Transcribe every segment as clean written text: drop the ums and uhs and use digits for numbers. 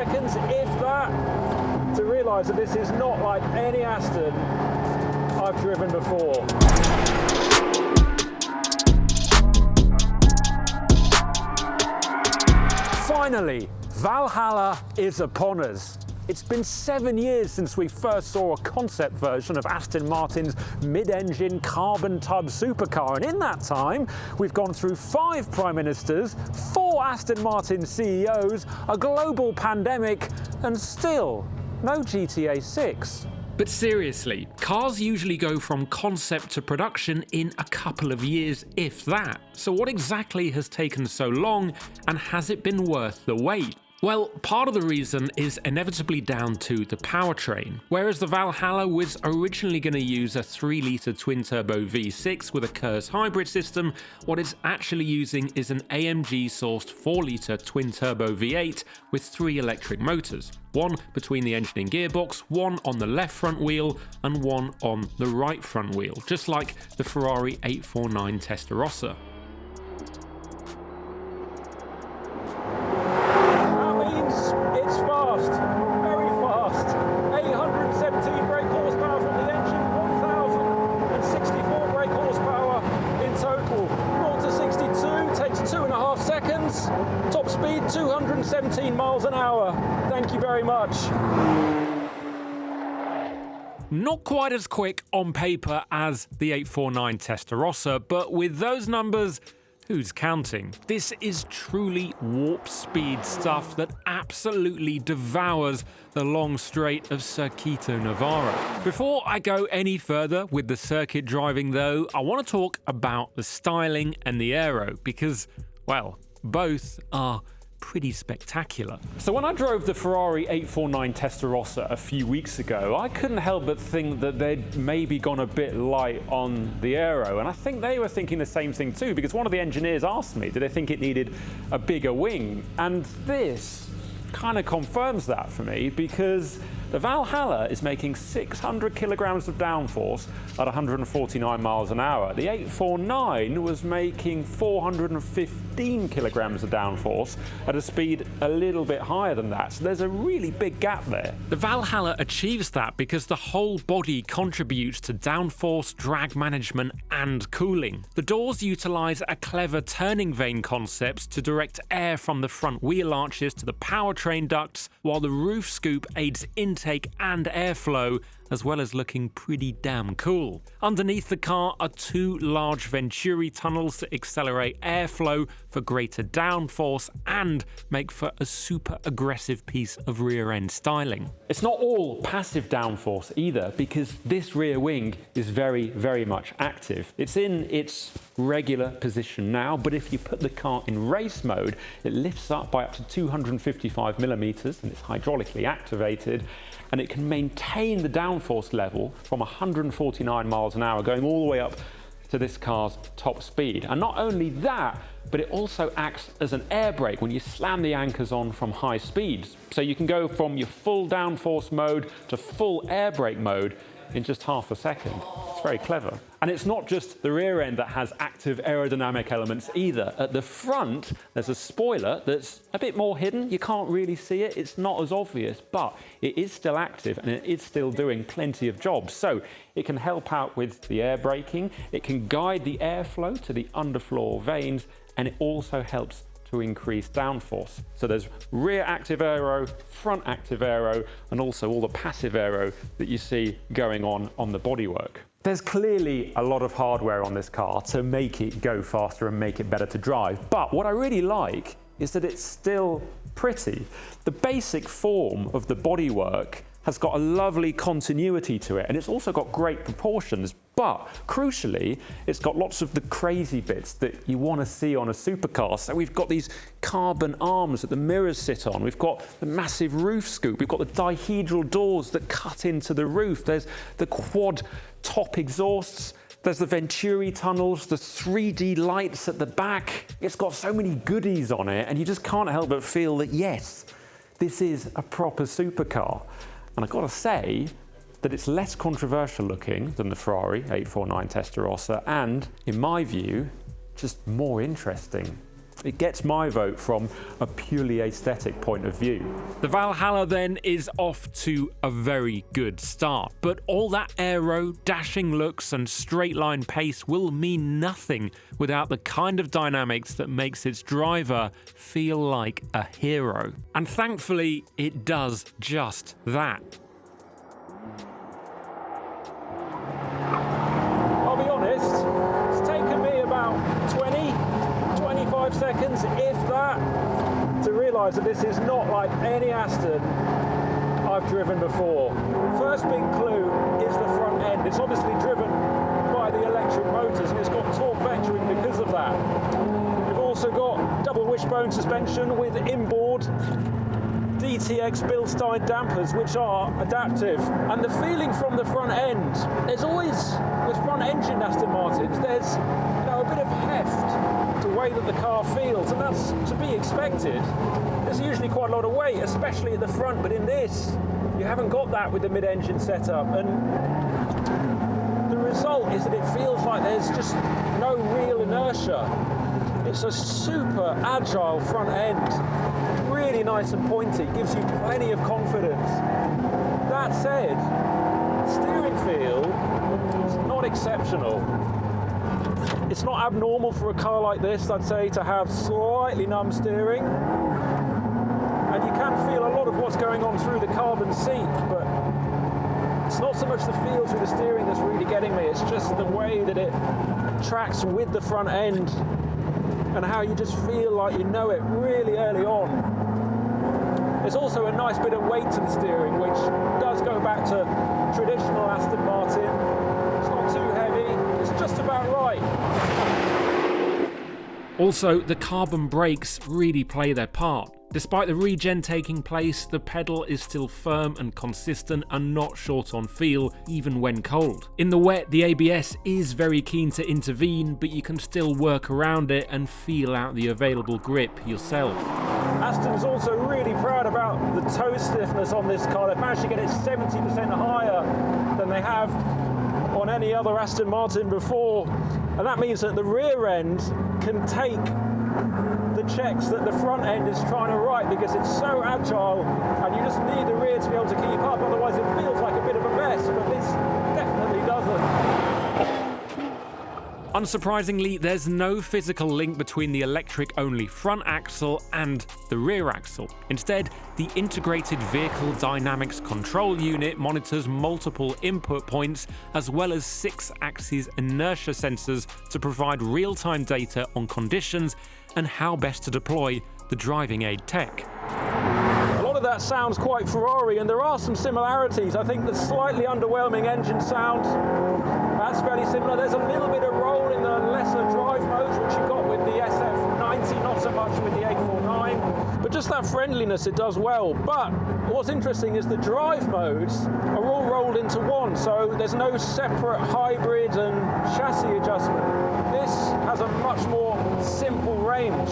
seconds, if that, to realise that this is not like any Aston I've driven before. Finally, Valhalla is upon us. It's been 7 years since we first saw a concept version of Aston Martin's mid-engine carbon tub supercar, and in that time we've gone through 5 prime ministers, 4 Aston Martin CEOs, a global pandemic, and still no GTA 6. But seriously, cars usually go from concept to production in a couple of years, if that. So what exactly has taken so long, and has it been worth the wait? Well, part of the reason is inevitably down to the powertrain. Whereas the Valhalla was originally going to use a 3-litre twin-turbo V6 with a KERS hybrid system, what it's actually using is an AMG-sourced 4-litre twin-turbo V8 with 3 electric motors. One between the engine and gearbox, one on the left front wheel, and one on the right front wheel, just like the Ferrari 849 Testarossa. Top speed 217 miles an hour. Thank you very much. Not quite as quick on paper as the 849 Testarossa, but with those numbers, who's counting? This is truly warp speed stuff that absolutely devours the long straight of Circuito Navarra. Before I go any further with the circuit driving though, I want to talk about the styling and the aero because, well, both are pretty spectacular. So when I drove the Ferrari 849 Testarossa a few weeks ago, I couldn't help but think that they'd maybe gone a bit light on the aero, and I think they were thinking the same thing too, because one of the engineers asked me, did they think it needed a bigger wing? And this kind of confirms that for me, because the Valhalla is making 600 kilograms of downforce at 149 miles an hour. The 849 was making 415 kilograms of downforce at a speed a little bit higher than that. So there's a really big gap there. The Valhalla achieves that because the whole body contributes to downforce, drag management, and cooling. The doors utilize a clever turning vane concept to direct air from the front wheel arches to the powertrain ducts, while the roof scoop aids intake and airflow, as well as looking pretty damn cool. Underneath the car are 2 large Venturi tunnels to accelerate airflow for greater downforce and make for a super aggressive piece of rear end styling. It's not all passive downforce either, because this rear wing is very, very much active. It's in its regular position now, but if you put the car in race mode, it lifts up by up to 255 millimeters and it's hydraulically activated, and it can maintain the downforce level from 149 miles an hour going all the way up to this car's top speed. And not only that, but it also acts as an air brake when you slam the anchors on from high speeds. So you can go from your full downforce mode to full air brake mode in just half a second. It's very clever. And it's not just the rear end that has active aerodynamic elements either. At the front, there's a spoiler that's a bit more hidden. You can't really see it. It's not as obvious, but it is still active and it is still doing plenty of jobs. So it can help out with the air braking. It can guide the airflow to the underfloor vanes, and it also helps to increase downforce. So there's rear active aero, front active aero, and also all the passive aero that you see going on the bodywork. There's clearly a lot of hardware on this car to make it go faster and make it better to drive. But what I really like is that it's still pretty. The basic form of the bodywork has got a lovely continuity to it, and it's also got great proportions, but crucially, it's got lots of the crazy bits that you want to see on a supercar. So we've got these carbon arms that the mirrors sit on, we've got the massive roof scoop, we've got the dihedral doors that cut into the roof, there's the quad top exhausts, there's the Venturi tunnels, the 3D lights at the back. It's got so many goodies on it, and you just can't help but feel that, yes, this is a proper supercar. And I've got to say that it's less controversial looking than the Ferrari 849 Testarossa, and in my view, just more interesting. It gets my vote from a purely aesthetic point of view. The Valhalla then is off to a very good start, but all that aero, dashing looks and straight line pace will mean nothing without the kind of dynamics that makes its driver feel like a hero. And thankfully, it does just that. I'll be honest, it's taken me about 25 seconds, if that, to realise that this is not like any Aston I've driven before. First big clue is the front end. It's obviously driven by the electric motors and it's got torque vectoring because of that. We've also got double wishbone suspension with inboard DTX Bilstein dampers, which are adaptive. And the feeling from the front end, there's always, with front engine Aston Martins, there's a bit of heft to the way that the car feels, and that's to be expected. There's usually quite a lot of weight, especially at the front, but in this, you haven't got that with the mid-engine setup. And the result is that it feels like there's just no real inertia. It's a super agile front end, really nice and pointy, gives you plenty of confidence. That said, steering feel is not exceptional. It's not abnormal for a car like this, I'd say, to have slightly numb steering. And you can feel a lot of what's going on through the carbon seat, but it's not so much the feel through the steering that's really getting me, it's just the way that it tracks with the front end and how you just feel like you know it really early on. There's also a nice bit of weight to the steering, which does go back to traditional Aston Martin. It's not too heavy, it's just about right. Also, the carbon brakes really play their part. Despite the regen taking place, the pedal is still firm and consistent and not short on feel, even when cold. In the wet, the ABS is very keen to intervene, but you can still work around it and feel out the available grip yourself. Aston's also really proud about the toe stiffness on this car. They've managed to get it 70% higher than they have on any other Aston Martin before, and that means that the rear end can take the checks that the front end is trying to write because it's so agile and you just need the rear to be able to keep up, otherwise it feels like a bit of a mess, but this definitely doesn't. Unsurprisingly, there's no physical link between the electric-only front axle and the rear axle. Instead, the integrated vehicle dynamics control unit monitors multiple input points as well as 6-axis inertia sensors to provide real-time data on conditions and how best to deploy the driving aid tech. A lot of that sounds quite Ferrari, and there are some similarities. I think the slightly underwhelming engine sound, that's fairly similar. There's a little bit of roll in the lesser drive modes, which you got with the SF90, not so much with the 849, but just that friendliness it does well. But what's interesting is the drive modes are all rolled into one, so there's no separate hybrid and chassis adjustment. This has a much more simple range.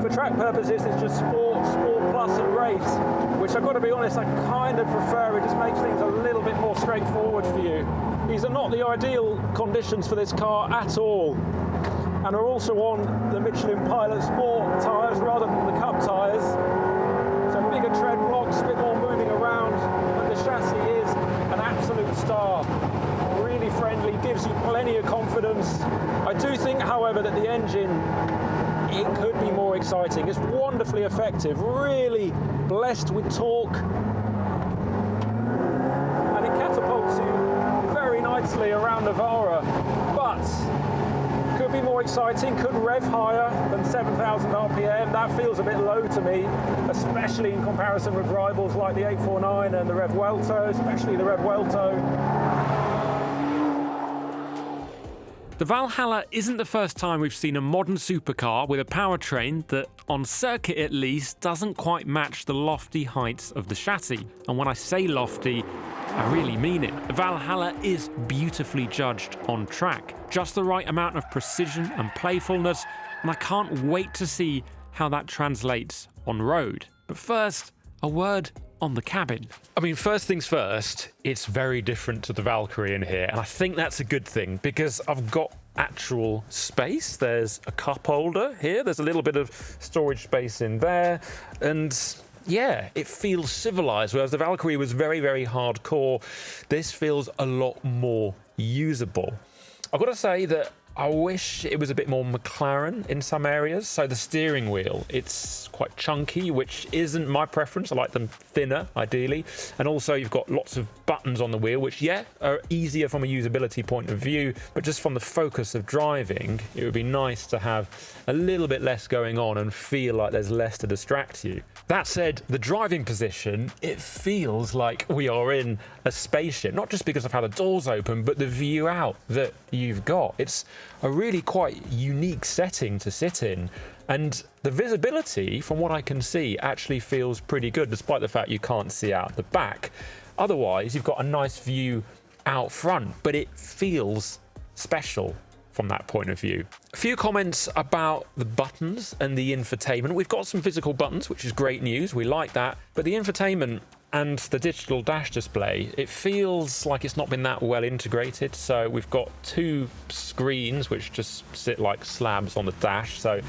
For track purposes, it's just sport, sport plus and race, which I've got to be honest, I kind of prefer. It just makes things a little bit more straightforward for you. These are not the ideal conditions for this car at all, and are also on the Michelin Pilot Sport tyres rather than the Cup tyres. So bigger tread blocks, a bit more moving around, but the chassis is an absolute star. Really friendly, gives you plenty of confidence. I do think, however, that the engine, it could be more exciting. It's wonderfully effective, really blessed with torque, and it catapults you very nicely around Navara, but could be more exciting, could rev higher than 7,000 RPM. That feels a bit low to me, especially in comparison with rivals like the 849 and the Rev Vuelto, especially the Rev Vuelto. The Valhalla isn't the first time we've seen a modern supercar with a powertrain that, on circuit at least, doesn't quite match the lofty heights of the chassis. And when I say lofty, I really mean it. The Valhalla is beautifully judged on track. Just the right amount of precision and playfulness, and I can't wait to see how that translates on road. But first, a word on the cabin. I mean, first things first, it's very different to the Valkyrie in here, and I think that's a good thing because I've got actual space. There's a cup holder here. There's a little bit of storage space in there. And yeah, it feels civilized, whereas the Valkyrie was very, very hardcore. This feels a lot more usable. I've got to say that I wish it was a bit more McLaren in some areas. So the steering wheel, it's quite chunky, which isn't my preference. I like them thinner, ideally. And also you've got lots of buttons on the wheel, which, yeah, are easier from a usability point of view. But just from the focus of driving, it would be nice to have a little bit less going on and feel like there's less to distract you. That said, the driving position, it feels like we are in a spaceship, not just because of how the doors open, but the view out that you've got. It's a really quite unique setting to sit in. And the visibility, from what I can see, actually feels pretty good, despite the fact you can't see out the back. Otherwise, you've got a nice view out front, but it feels special from that point of view. A few comments about the buttons and the infotainment. We've got some physical buttons, which is great news. We like that. But the infotainment and the digital dash display, it feels like it's not been that well integrated. So we've got two screens which just sit like slabs on the dash, so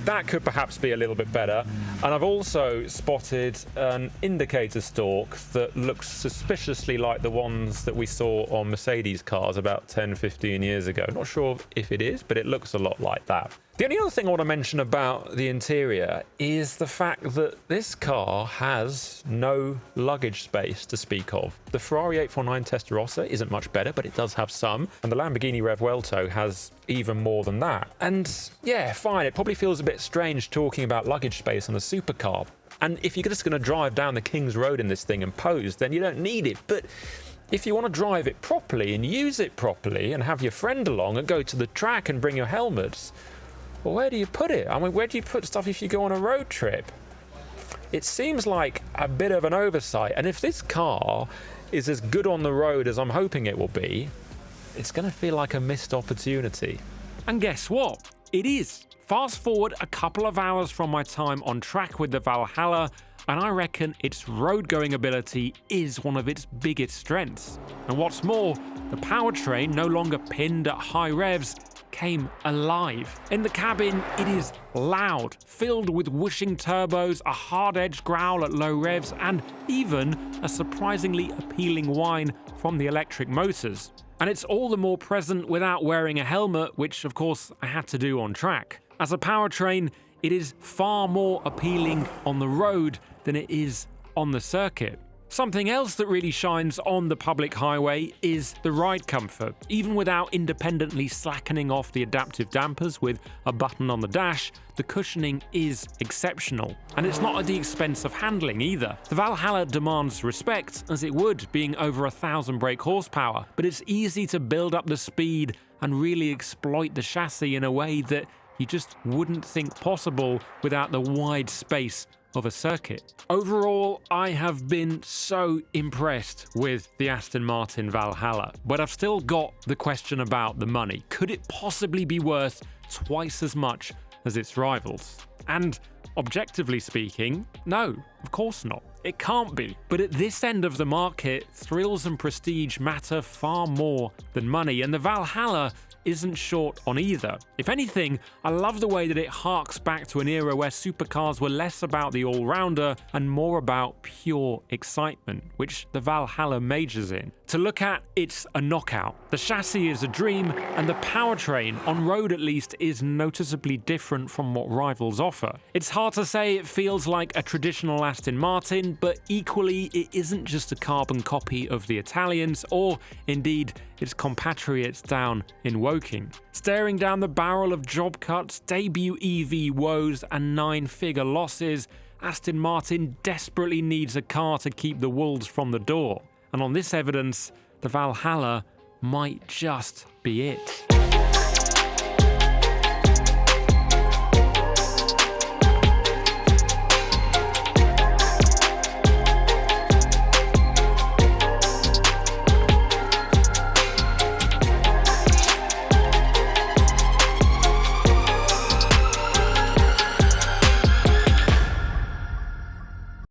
that could perhaps be a little bit better. And I've also spotted an indicator stalk that looks suspiciously like the ones that we saw on Mercedes cars about 10-15 years ago. Not sure if it is, but it looks a lot like that. The only other thing I want to mention about the interior is the fact that this car has no luggage space to speak of. The Ferrari 849 Testarossa isn't much better, but it does have some, and the Lamborghini Revuelto has even more than that. And yeah, fine, it probably feels a bit strange talking about luggage space on a supercar. And if you're just going to drive down the King's Road in this thing and pose, then you don't need it. But if you want to drive it properly and use it properly and have your friend along and go to the track and bring your helmets, well, where do you put it? I mean, where do you put stuff if you go on a road trip? It seems like a bit of an oversight. And if this car is as good on the road as I'm hoping it will be, it's going to feel like a missed opportunity. And guess what? It is. Fast forward a couple of hours from my time on track with the Valhalla, and I reckon its road-going ability is one of its biggest strengths. And what's more, the powertrain, no longer pinned at high revs, came alive. In the cabin, it is loud, filled with whooshing turbos, a hard-edged growl at low revs, and even a surprisingly appealing whine from the electric motors. And it's all the more present without wearing a helmet, which of course I had to do on track. As a powertrain, it is far more appealing on the road than it is on the circuit. Something else that really shines on the public highway is the ride comfort. Even without independently slackening off the adaptive dampers with a button on the dash, the cushioning is exceptional. And it's not at the expense of handling either. The Valhalla demands respect, as it would, being over 1,000 brake horsepower, but it's easy to build up the speed and really exploit the chassis in a way that you just wouldn't think possible without the wide space of a circuit. Overall, I have been so impressed with the Aston Martin Valhalla, but I've still got the question about the money. Could it possibly be worth twice as much as its rivals? And objectively speaking, no, of course not. It can't be. But at this end of the market, thrills and prestige matter far more than money, and the Valhalla isn't short on either. If anything, I love the way that it harks back to an era where supercars were less about the all-rounder and more about pure excitement, which the Valhalla majors in. To look at, it's a knockout. The chassis is a dream, and the powertrain, on road at least, is noticeably different from what rivals offer. It's hard to say it feels like a traditional Aston Martin, but equally it isn't just a carbon copy of the Italians, or indeed its compatriots down in Woking. Staring down the barrel of job cuts, debut EV woes, and 9-figure losses, Aston Martin desperately needs a car to keep the wolves from the door. And on this evidence, the Valhalla might just be it.